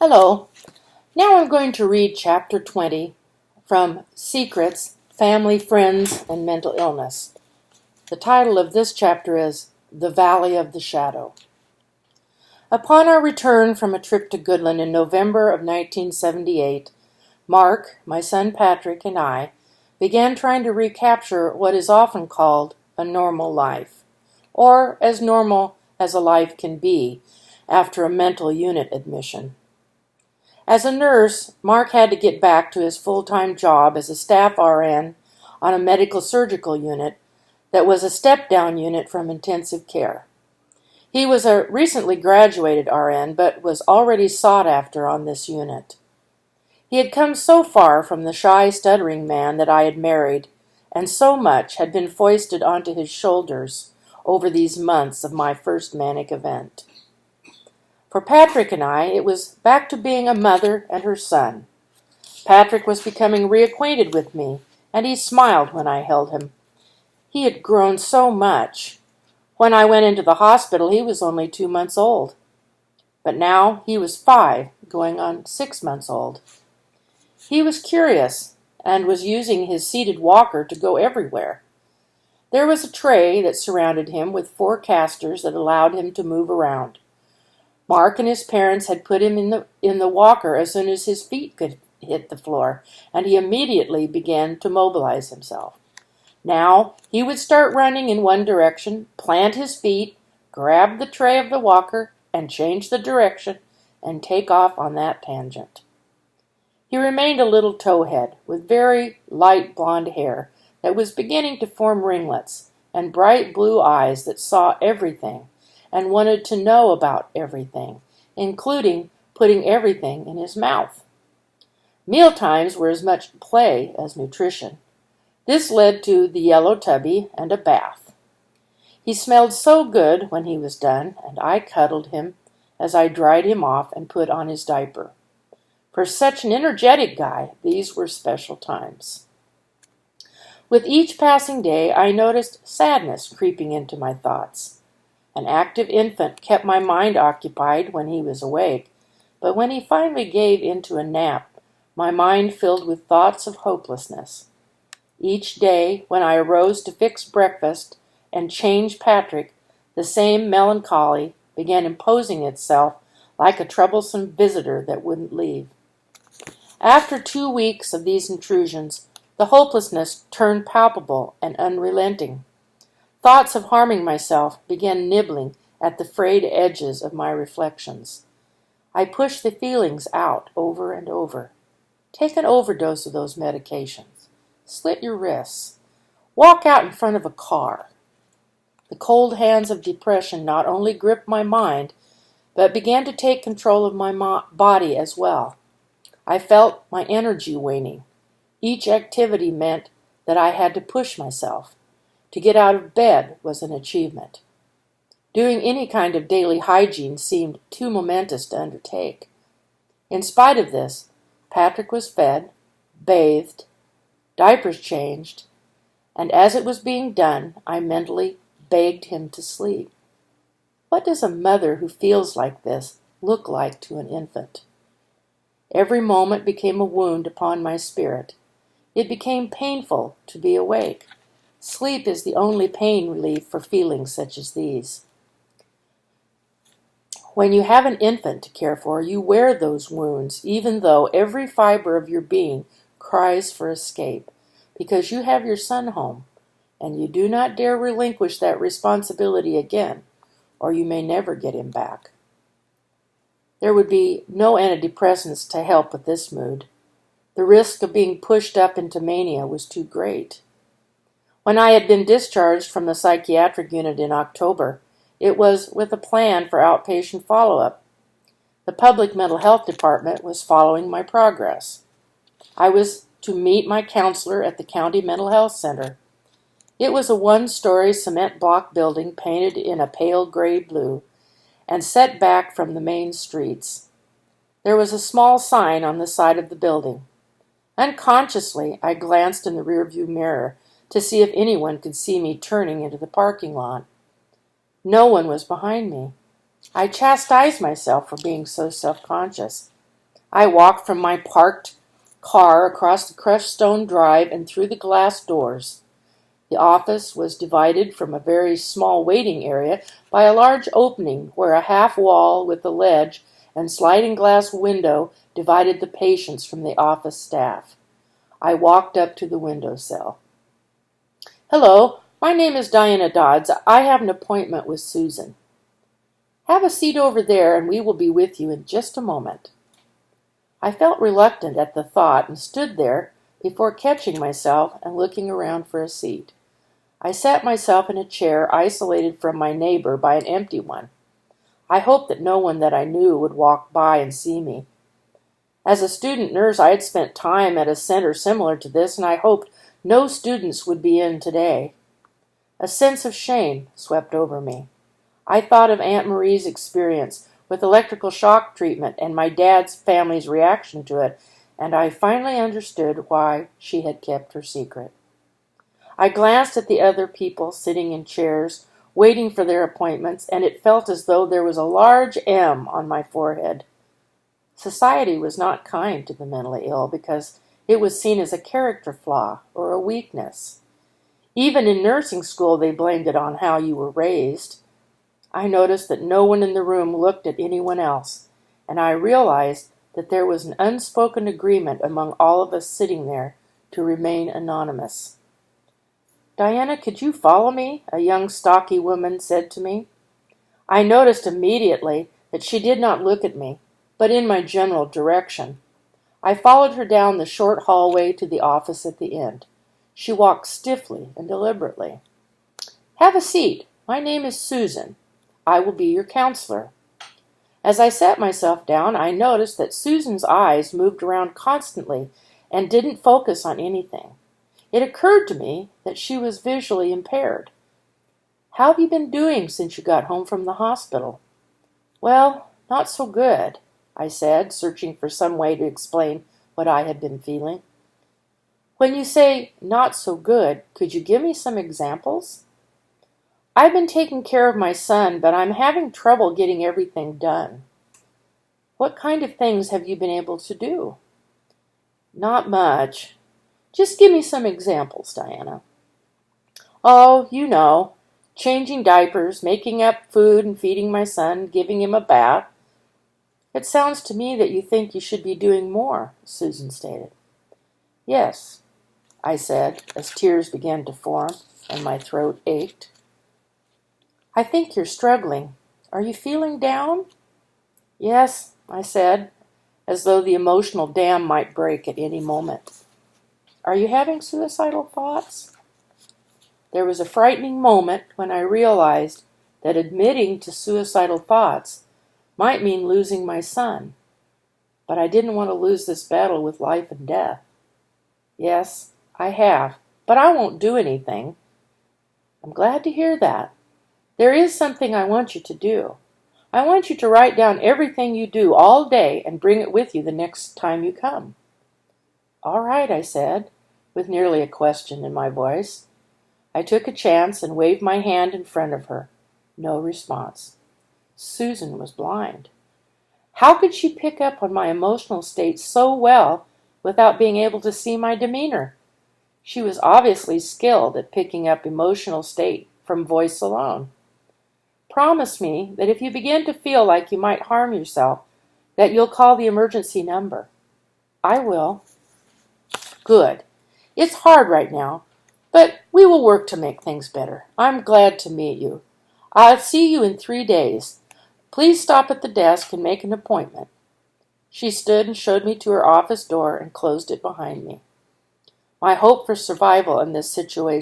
Hello. Now I'm going to read Chapter 20 from Secrets, Family, Friends, and Mental Illness. The title of this chapter is The Valley of the Shadow. Upon our return from a trip to Goodland in November of 1978, Mark, my son Patrick, and I began trying to recapture what is often called a normal life, or as normal as a life can be after a mental unit admission. As a nurse, Mark had to get back to his full-time job as a staff RN on a medical surgical unit that was a step-down unit from intensive care. He was a recently graduated RN, but was already sought after on this unit. He had come so far from the shy, stuttering man that I had married, and so much had been foisted onto his shoulders over these months of my first manic event. For Patrick and I, it was back to being a mother and her son. Patrick was becoming reacquainted with me, and he smiled when I held him. He had grown so much. When I went into the hospital, he was only 2 months old. But now he was 5, going on 6 months old. He was curious and was using his seated walker to go everywhere. There was a tray that surrounded him with 4 casters that allowed him to move around. Mark and his parents had put him in the walker as soon as his feet could hit the floor, and he immediately began to mobilize himself. Now he would start running in one direction, plant his feet, grab the tray of the walker, and change the direction, and take off on that tangent. He remained a little towhead, with very light blonde hair that was beginning to form ringlets, and bright blue eyes that saw everything and wanted to know about everything, including putting everything in his mouth. Mealtimes were as much play as nutrition. This led to the yellow tubby and a bath. He smelled so good when he was done, and I cuddled him as I dried him off and put on his diaper. For such an energetic guy, these were special times. With each passing day, I noticed sadness creeping into my thoughts. An active infant kept my mind occupied when he was awake, but when he finally gave into a nap, my mind filled with thoughts of hopelessness. Each day, when I arose to fix breakfast and change Patrick, the same melancholy began imposing itself like a troublesome visitor that wouldn't leave. After 2 weeks of these intrusions, the hopelessness turned palpable and unrelenting. Thoughts of harming myself began nibbling at the frayed edges of my reflections. I pushed the feelings out over and over. Take an overdose of those medications. Slit your wrists. Walk out in front of a car. The cold hands of depression not only gripped my mind, but began to take control of my body as well. I felt my energy waning. Each activity meant that I had to push myself. To get out of bed was an achievement. Doing any kind of daily hygiene seemed too momentous to undertake. In spite of this, Patrick was fed, bathed, diapers changed, and as it was being done, I mentally begged him to sleep. What does a mother who feels like this look like to an infant? Every moment became a wound upon my spirit. It became painful to be awake. Sleep is the only pain relief for feelings such as these. When you have an infant to care for, you wear those wounds, even though every fiber of your being cries for escape, because you have your son home, and you do not dare relinquish that responsibility again, or you may never get him back. There would be no antidepressants to help with this mood. The risk of being pushed up into mania was too great. When I had been discharged from the psychiatric unit in October, it was with a plan for outpatient follow-up. The public mental health department was following my progress. I was to meet my counselor at the county mental health center. It was a 1-story cement block building painted in a pale gray blue and set back from the main streets. There was a small sign on the side of the building. Unconsciously, I glanced in the rearview mirror to see if anyone could see me turning into the parking lot. No one was behind me. I chastised myself for being so self-conscious. I walked from my parked car across the crushed stone drive and through the glass doors. The office was divided from a very small waiting area by a large opening where a half wall with a ledge and sliding glass window divided the patients from the office staff. I walked up to the windowsill. "Hello, my name is Diana Dodds. I have an appointment with Susan." "Have a seat over there and we will be with you in just a moment." I felt reluctant at the thought and stood there before catching myself and looking around for a seat. I sat myself in a chair isolated from my neighbor by an empty one. I hoped that no one that I knew would walk by and see me. As a student nurse, I had spent time at a center similar to this, and I hoped no students would be in today. A sense of shame swept over me. I thought of Aunt Marie's experience with electrical shock treatment and my dad's family's reaction to it, and I finally understood why she had kept her secret. I glanced at the other people sitting in chairs, waiting for their appointments, and it felt as though there was a large M on my forehead. Society was not kind to the mentally ill because it was seen as a character flaw or a weakness. Even in nursing school, they blamed it on how you were raised. I noticed that no one in the room looked at anyone else, and I realized that there was an unspoken agreement among all of us sitting there to remain anonymous. "Diana, could you follow me?" a young, stocky woman said to me. I noticed immediately that she did not look at me, but in my general direction. I followed her down the short hallway to the office at the end. She walked stiffly and deliberately. "Have a seat. My name is Susan. I will be your counselor." As I sat myself down, I noticed that Susan's eyes moved around constantly and didn't focus on anything. It occurred to me that she was visually impaired. "How have you been doing since you got home from the hospital?" "Well, not so good," I said, searching for some way to explain what I had been feeling. "When you say not so good, could you give me some examples?" "I've been taking care of my son, but I'm having trouble getting everything done." "What kind of things have you been able to do?" "Not much. Just give me some examples, Diana." "Oh, you know, changing diapers, making up food and feeding my son, giving him a bath." "It sounds to me that you think you should be doing more," Susan stated. "Yes," I said, as tears began to form and my throat ached. "I think you're struggling. Are you feeling down?" "Yes," I said, as though the emotional dam might break at any moment. "Are you having suicidal thoughts?" There was a frightening moment when I realized that admitting to suicidal thoughts might mean losing my son, but I didn't want to lose this battle with life and death. "Yes, I have, but I won't do anything." "I'm glad to hear that. There is something I want you to do. I want you to write down everything you do all day and bring it with you the next time you come." "All right," I said, with nearly a question in my voice. I took a chance and waved my hand in front of her. No response. Susan was blind. How could she pick up on my emotional state so well without being able to see my demeanor? She was obviously skilled at picking up emotional state from voice alone. "Promise me that if you begin to feel like you might harm yourself, that you'll call the emergency number." "I will." "Good. It's hard right now, but we will work to make things better. I'm glad to meet you. I'll see you in 3 days. Please stop at the desk and make an appointment." She stood and showed me to her office door and closed it behind me. My hope for survival in this situation